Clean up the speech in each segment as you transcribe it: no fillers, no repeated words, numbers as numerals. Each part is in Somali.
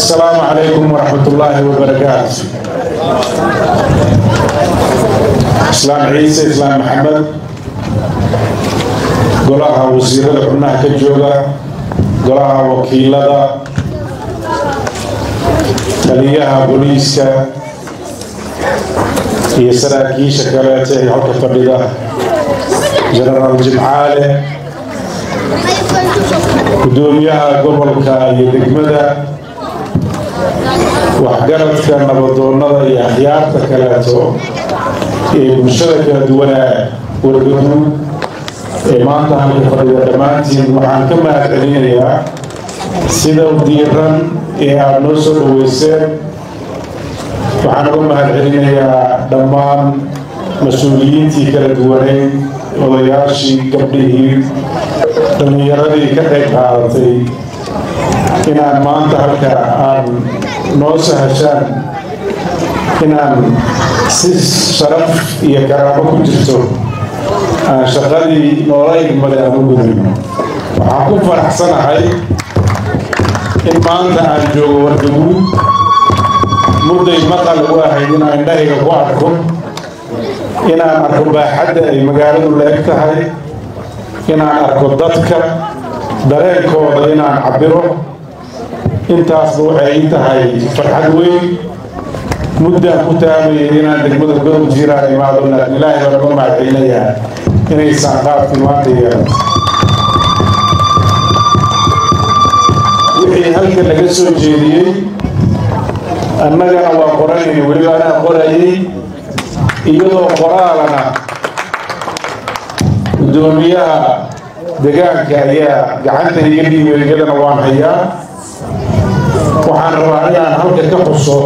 السلام عليكم ورحمة الله وبركاته. إسلام عيسى إسلام محمد قلها وزير الحناة كجوغا قلها وكيلة تليها بوليسكا يسراكي شكراته حق فريدة جنرال جمعالي قدوميها قبلك يدقمدا وحقرتك نبضوننا يا أخيارتك لاتو مشتركة دونا والقدوم maanta halka fadhiga dhammaantiin waxaan ka mahadcelinayaa sida diiran ee aad noo soo dhaweyseen waxaan uga mahadcelinayaa dhammaan mas-uuliyiintii kala duwaneyd odayaashii gabdhihii dhallinyaradii ka qayb qaadatay inaan maanta halka aan noo sahashaan inaan si sharaf iyo karaamo ku jirto shaqadii noola igmada aan u gudayno waxaan ku faraxsanahay in maanta aan joogo Wardaguud mudday maqal u ahayd inaan indhahayga ku arko inaan arko baaxadda ay magaaladu leeg tahay inaan arko dadka dareenkooda inaan cabiro intaasba waxay tahay farxad weyn muddaan ku taamayay inaan degmada Godob Jiiraan imaado laakiin ilaahay baa uga mahadcelinayaa inay saaqaadkii maanta yeelan wixii halka laga soo jeediyey annagana waa qoranayna weliba anaa qorayay iyadoo qoraalana gudoomiyaha deegaanka ayaa gacanta iga dhiibay iyadana waan hayaa waxaan rabaa inaan halka ka xuso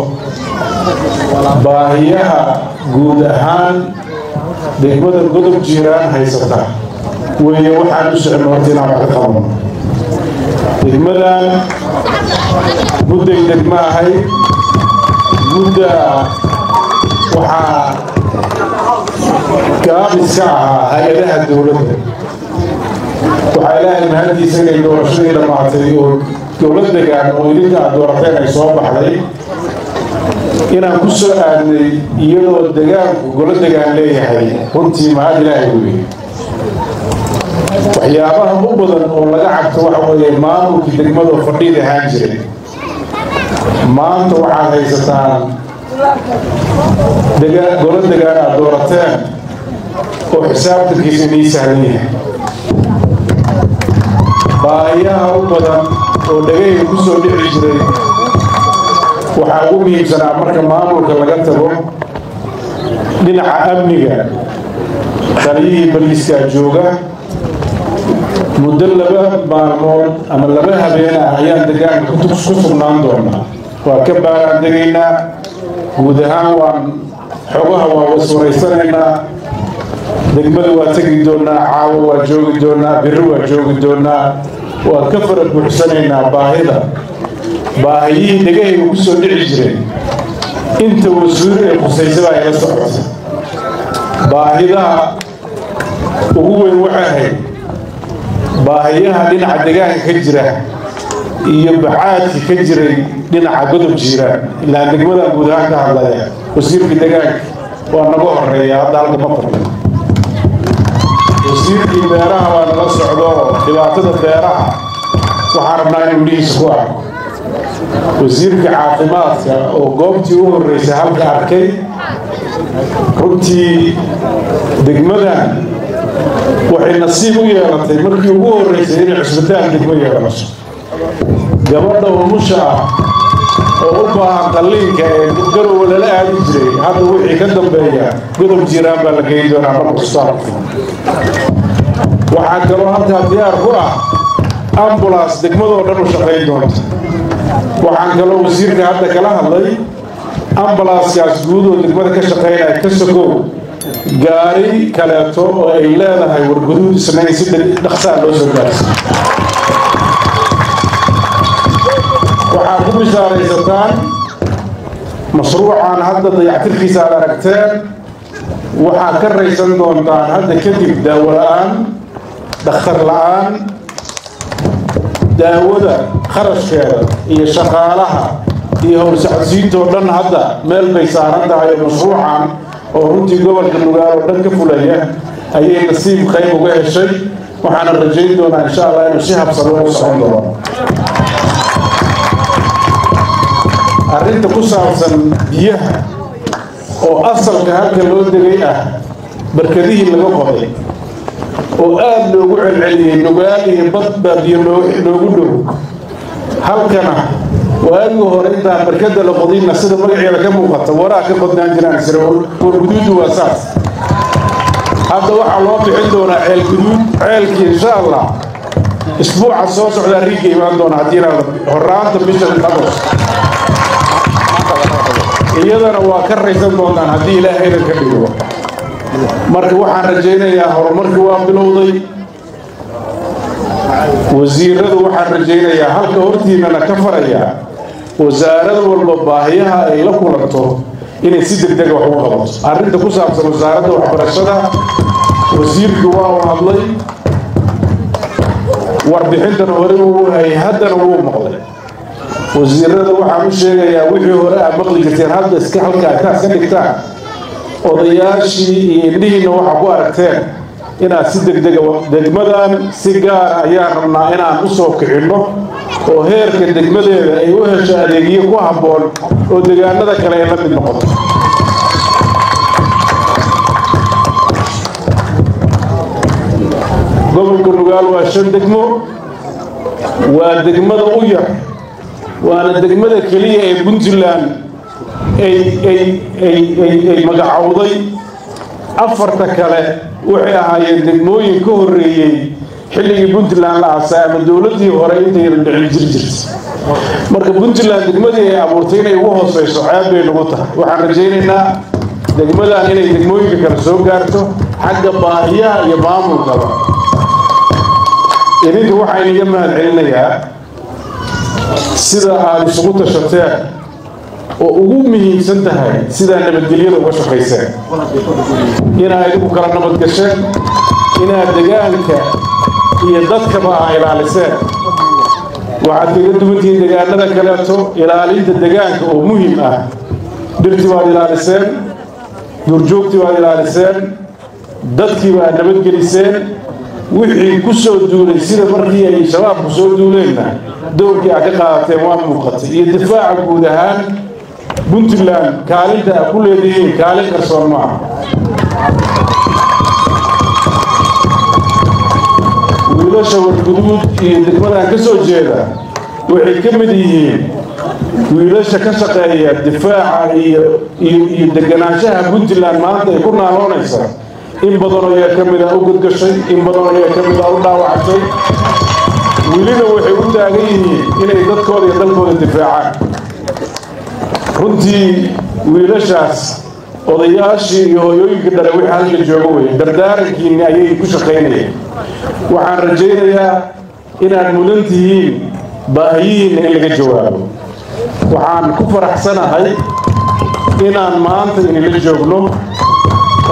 baahiyaha guud ahaan degmada Godob Jiiraan haysata weeye waxaan u soconnay inaan wax ka qabno degmadan mudday degma ahay mudda waxaa gaabiska ahaa hay-adaha dowladda waxaa ilaahay mahadiisa inay doorashadii dhammaatay oo dowlad degaan oo idinka aad doorateen ay soo baxday inaan ku soo aadnay iyadoo degaanku golo degaan leeyahay runtii mahad ilaahay weeye waxyaabaha u badan oo laga cabto waxa weeye maamulkii degmadoo fadhiid ahaan jiray maanta waxaad haysataan golo degaan aad doorateen oo xisaabtankiisa inii sahlan yahay baahiyaha u badan oo dhagayga ku soo dhici jiray waxaa ugu muhiimsanaa marka maamulka laga tago dhinaca amniga taliyihii baliiskaa jooga muddo 2 maalmood ama 2 habeen ah ayaan deegaanka ku sugnaan doonaa waa ka baaraan degaynaa guud ahaan waan xogaha waa waswaraysanaynaa degmada waa tegi doonaa caawa waa joogi doonaa biri waa joogi doonaa waa ka fara buuxsanaynaa baahiyihii dhagahayga ku soo dhici jiray inta wasuur ee qusaysada ay la socota baahidaha ugu weyn waxay ahayd baahiyaha dhinaca deegaanka ka jira iyo bacaadka ka jiray dhinaca Godob Jiiraan ilaa degmada guud ahaan ka hadlaya wasiirka deegaanka waa naga horeeya hadda halka ma fadhiyo wasiirkii beeraha waa nala socdo dhibaatada beeraha waxaan rabnaa inuu dhihiisa ku arko wasiirka caafimaadka oo goobtii u horeysay halka arkay runtii degmadan waxay nasiib u yeelatay markii ugu horeysay inay cusbitaal degmo yeelato gabadha umusha ah oo u baahan qalliinka ee garowe lala aadi jiray hadda wixii ka dambeeya Godob Jiiraan baa la geyn doonaa marka ustaarka waxaa kaloo halkaa diyaar ku ah ambulance degmadoo dhan u shaqayn doonta waxaan kaloo wasiirka hadda kala hadlay ambulanskaas guud oo degmada ka shaqaynaya ka sokow gaari kaleeto oo ay leedahay Wargaduud isnayn si dhaqsaa loo soo gaarsiiyo waxaa ku bishaaraysataan mashruucan hadda dayactirkiisa aad aragteen waxaa ka raysan doontaan hadda kadib daawo la'aan dhakhtar la'aan daawada kharashkeeda iyo shaqaalaha iyo howlsocodsiinta oo dhan hadda meel bay saaran tahay mashruucan oo runtii gobolka Nugaal oo dhan ka fulaya ayay nasiib qayb uga heshay waxaan rajayn doonaa insha Allah inuu si habsami u socon doono arrinta ku saabsan biyaha oo asalka halka loo degay barkadihii laga qoday oo aad loogu celceliyay Nugaal iyo badba biyo loogu dhow halkana waagii hore inta barkada la qodayna sida magaceeda ka muuqata waraa ka qodnaan jiraan sir guduud waa saas hadda waxa loo bixin doonaa ceel guduud ceelkii insha Allah isbuuca soo socda riigay imaan doona hadii la horaanta bisha qadar iyadana waa ka raysan doonaan hadii Ilaahay ka dhigo marka waxaan rajaynayaa horumarkii waa bilowday wasiiradu waxaan rajaynayaa halka hortiinana ka faraya wasaaradda walba baahiyaha ay la kulanto inay si degdeg wax uga qabato arrinta ku saabsan wasaaradda waxbarashada wasiirku waa hadlay warbixintan hore ay haddana wuu maqlay wasiirada waxaan u sheegayaa wixii hore aad maqli jirteen hadda iska halkaa taas ka dhigtaan odayaashii iyo indhihiina waxa ku aragteen inaad si degdeg degmadan si gaar ayaan rabnaa inaan u soo kicinno oo heerka degmadeeda ay u hesho adeegyo ku habboon oo deegaanada kale ay la mid noqoto gobolka Nugaal waa 5 degmo waa degmada u yar waana degmada kaliya ee Puntland ay magacawday afarta kale waxay ahaayeen degmooyin ka horeeyay xilligii Puntland la aasaasay ama dawladii hore intay dhicin jirtay marka Puntland degmadii ay abuurtay inay ugu hooseyso ceeb bay nagu tahay waxaan rajaynaynaa degmadan inay degmooyinka kala soo gaarto xagga baahiyaha iyo maamulka idinka waxaan iga mahad celinayaa sida aad isugu tashateen oo ugu muhiimsan tahay sida nabadgelyada uga shaqeyseen inaad idinku kala nabad gasheen inaad deegaanka iyo dadkaba ilaaliseen waxaad kaga duwantihiin deegaanada kaleeto ilaalinta deegaanka oo muhiim ah dhirtii waad ilaaliseen duurjoogtii waad ilaaliseen dadkii waad nabadgeliseen wixii ku soo duulay sida markii ay shabaabku soo duuleenna dowrkii aad ka qaadateen waa muuqatay iyo difaaca guud ahaan Puntland kaalinta ku leedahay kaalin qarsoon ma wiilasha warguduud iyo degmada ka soo jeeda waxay ka mid yihiin wiilasha ka shaqeeya difaaca iyo deganaanshaha Puntland maanta ay ku naaloonaysa in badan oo ka mid ah u gudgashay in badan oo ka mid ah u dhaawacay wiilina waxay u taagan yihiin inay dadkooda iyo dalkooda difaacaan runtii wiilashaas odayaashii iyo hooyooyinka dhalay wixii halka jooga way dardaarankiina ayay ku shaqeynayeen waxaan rajaynayaa inaad mudan tihiin baahiyihiina in laga jawaabo waxaan ku faraxsanahay inaan maanta inila joogno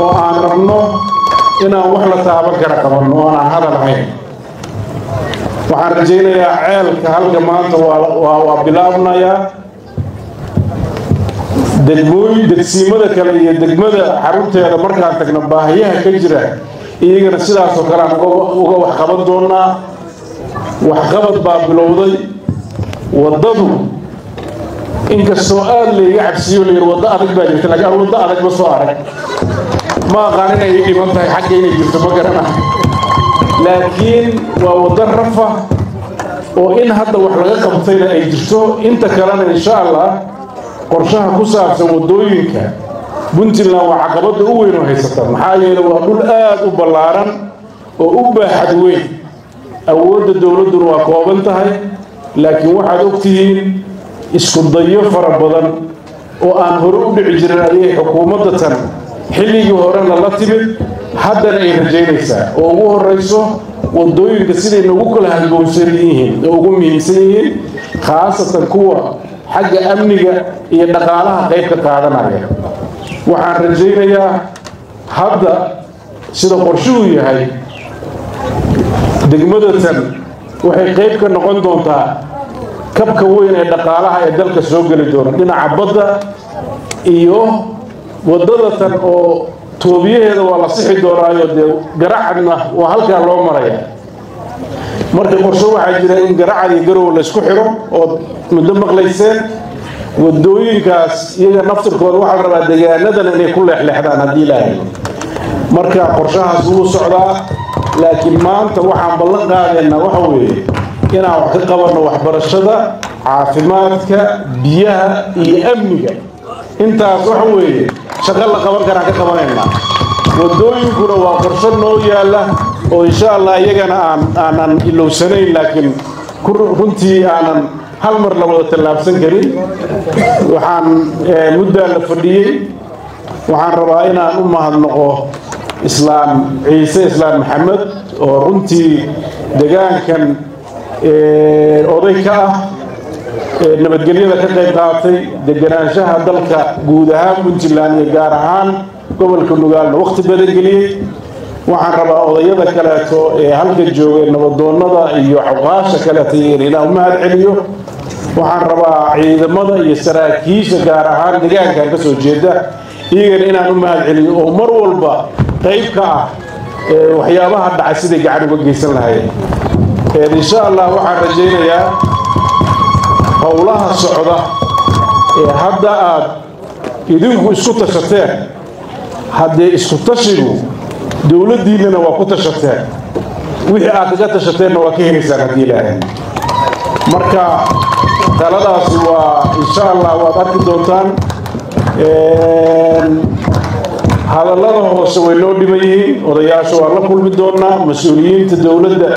oo aan rabno inaan wax la taaban kara qabanno oo aan hadal ahayn waxaan rajaynayaa ceelka halka maanta waa bilaabnayaa degsiimada kale iyo degmada xarunteeda markaan tagno baahiyaha ka jira iyagana sidaas oo kale aan uga wax qaban doonaa waxqabad baa bilowday wadadu inkastoo aad layga cabsiyo layidhi waddo adag baa jirta laakiin aan waddo adag ma soo arag ma aqaan inay dhiman tahay xagga inay jirto ma garanayo laakiin waa waddo rafa oo in hadda wax laga qabtayna ay jirto inta kalena insha Allah qorshaha ku saabsan wadooyinka Puntland waa caqabada u weyn oo haysata maxaa yeelay waa dhul aad u ballaaran oo u baaxad weyn awoodda dawladdu waa kooban tahay laakiin waxaad ogtihiin isku dayo fara badan oo aan hore u dhici jirin ayay xukuumadda tan xilligii horena la timid haddana ay rajaynaysaa oo ugu horeyso wadooyinka siday nagu kala halgowsan yihiin oo ugu muhiimsan yihiin khaasatan kuwa xagga amniga iyo dhaqaalaha qayb ka qaadanaya waxaan rajaynayaa hadda sida qorshuhu yahay degmada tan waxay qayb ka noqon doontaa kabka weyn ee dhaqaalaha ee dalka soo geli doona dhinaca badda iyo wadada tan oo toobiyaheeda waa la sixi doonaayo dee garacadna waa halkaa loo maraya marka qorshe waxaa jira in garacad iyo garow la isku xiro oo muddo maqlayseen wadooyinkaas iyaga naftirkooda waxaa la rabaa deegaanadan inay ku leexleexdaan haddii ilaahay marka qorshahaas wuu socdaa laakiin maanta waxaan ballan qaadaynaa waxa weeye inaan wax ka qabanno waxbarashada caafimaadka biyaha iyo amniga intaas waxa weeye shaqo la qaban karaa ka qabanaynaa wadooyinkuna waa qorshe noo yaalla oo insha allah iyagana aanan ilowsanayn laakiin runtii aanan hal mar la wada tallaabsan karin waxaan muddaa la fadhiyey waxaan rabaa inaan u mahadnaqo islaam ciise islaam maxamed oo runtii deegaankan oday ka ah nabadgelyada ka qayb qaatay deganaanshaha dalka guud ahaan puntland iyo gaar ahaan gobolka nugaalna waqti badan geliyey waxaan rabaa odayada kaleeto ee halka joogay nabadoonnada iyo xawqaasha kaleeto inaan u mahad celiyo waxaan rabaa ciidamada iyo saraakiisha gaar ahaan deegaankan ka soo jeeda iyagana inaan u mahad celiyo oo mar walba qayb ka ah waxyaabaha dhacay siday gacan uga geysan lahaayeen insha allah waxaan rajaynayaa howlaha socda ee hadda aad idinku isku tashateen haddee isku tashigu dowladdiinnana waa ku tashateen wixii aad kaga tashateenna waa ka helaysaan haddii ilaahay marka taladaasi waa insha allah waad arki doontaan hadallada hoose way noo dhiban yihiin odayaasha waa la kulmi doonaa mas-uuliyiinta dowladda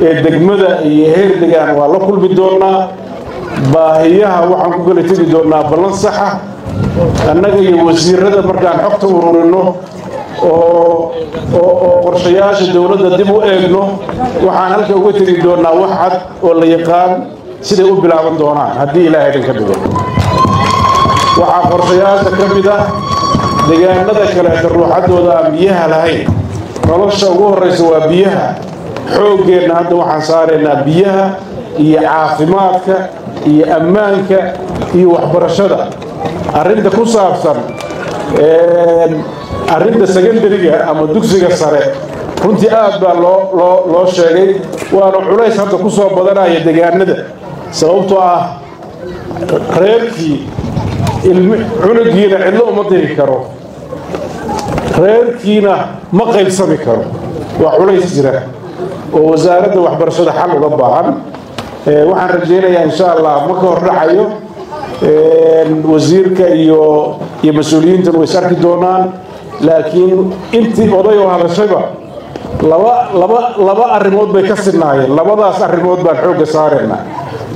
ee degmada iyo heer degaan waa la kulmi doonaa baahiyaha waxaan ku kala tegi doonaa ballan saxa annaga iyo wasiirada markaan xogta ururino oo qorshayaasha dowladda dib u eegno waxaan halka uga tegi doonaa wax cad oo la yaqaan siday u bilaaban doonaan haddii ilaahay idinka dhigo waxaa qorshayaasha ka mid ah deegaanada kaleeta ruuxaddooda aan biyaha lahayn nolosha ugu horraysa waa biyaha xooggeenna hadda waxaan saaraynaa biyaha iyo caafimaadka iyo ammaanka iyo waxbarashada arrinta ku saabsan arrinta secondariga ama dugsiga sare runtii aad baa loo sheegay waana culays hadda ku soo badanaya deegaanada sababtoo ah reerkii cunugiina cidlo uma diri karo reerkiina ma qaybsami karo waa culays jira oo wasaaradda waxbarashada xal uga baahan waxaan rajaynayaa insha allah ma ka hor dhacayo wasiirka iyo mas-uuliyiintan way is arki doonaan laakiin intii oday oo hadashayba laba arrimood bay ka sinnaayeen labadaas arrimood baan xoogga saaraynaa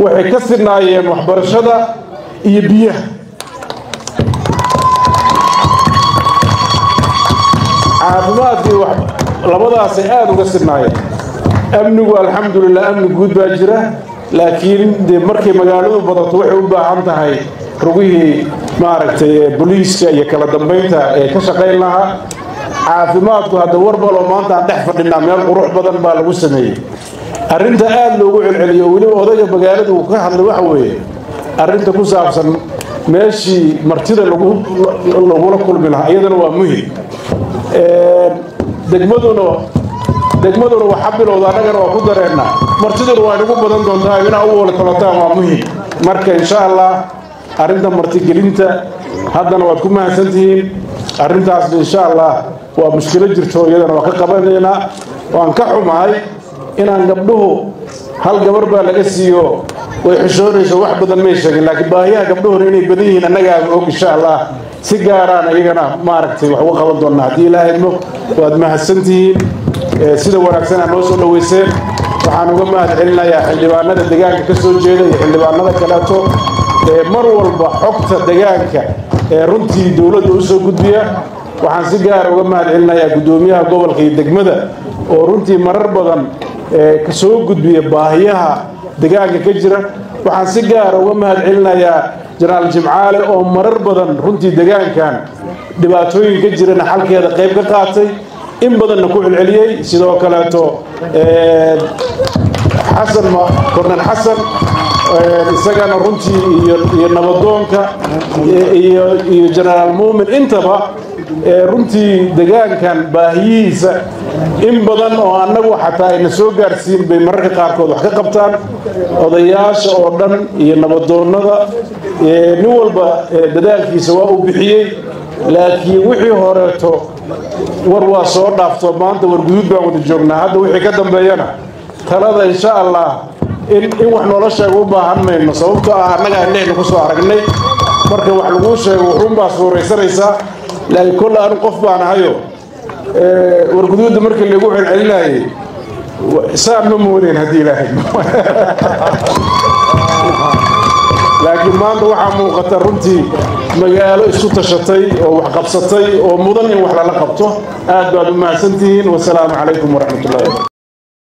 waxay ka sinnaayeen waxbarashada iyo biyaha caafimaadkii labadaasay aada uga sinnaayeen amnigu alxamdulilah amni guud baa jira laakiin dee markay magaaladu badato waxay u baahan tahay rugihii maaragtay booliiska iyo kala dambaynta ee ka shaqayn lahaa caafimaadku hadda warbaloo maanta aan dhex fadhinaa meel qurux badan baa lagu sameeyey arrinta aada loogu celceliyo weliba odayga magaalada uu ka hadlay waxa weeye arrinta ku saabsan meeshii martida lagula kulmi lahaa iyadana waa muhim degmaduna waxa bilowda annagana waa ku dareennaa martiduna waa inagu badan doontaa inaa u wala tabataan waa muhim marka insha allah arrinta martigelinta haddana waad ku mahadsantihiin arrintaasna insha allah waa mushkilo jirto iyadana waa ka qabanaynaa waan ka xumahay inaan gabdhuhu hal gabar baa laga siiyo way xishoonayso wax badan may sheegin laakiin baahiyaha gabdhuhuna inay badan yihiin annagaa og insha allah si gaaraan iyagana maaragtay wax uga qaban doonnaa haddii ilaahayno waad mahadsantihiin sida wanaagsan aad noo soo dhaweyseen waxaan uga mahad celinayaa xildhibaanada deegaanka ka soo jeeda iyo xildhibaanada kaleeto mar walba xogta deegaanka ee runtii dowladda u soo gudbiya waxaan si gaara uga mahad celinayaa guddoomiyaha gobolka iyo degmada oo runtii marar badan ka soo gudbiya baahiyaha deegaanka ka jira waxaan si gaara uga mahad celinayaa jenaraal jimcaale oo marar badan runtii deegaankan dhibaatooyin ka jirana xalkeeda qayb ka qaatay in badanna ku celceliyey sidoo kaleeto kornel xasan isagana runtii iyo nabadoonka iyo jenaraal muumin intaba runtii deegaankan baahiyihiisa in badan oo annagu xataa ayna soo gaarsiin bay mararka qaarkood wax ka qabtaan odayaasha oo dhan iyo nabadoonnada nin walba dadaalkiisa waa uu bixiyey laakiin wixii horeeto war waa soo dhaafto maanta war guduud baan wada joognaa hadda wixii ka dambeeyana talada insha allah in wax noola sheego u baahan mayno sababtoo ah annaga indhehna ku soo aragnay marka wax laguu sheego wuxuunbaa suuraysanaysaa laakiin kolle anu qof baan ahayo war guduudda markii lagu celcelinayay saan ma moodayn haddii ilaahay laakiin maanta waxaa muuqata runtii magaalo isku tashatay oo wax qabsatay oo mudan in wax lala qabto aad baad u mahadsantihiin wasalaamu calaykum waraxmatullahi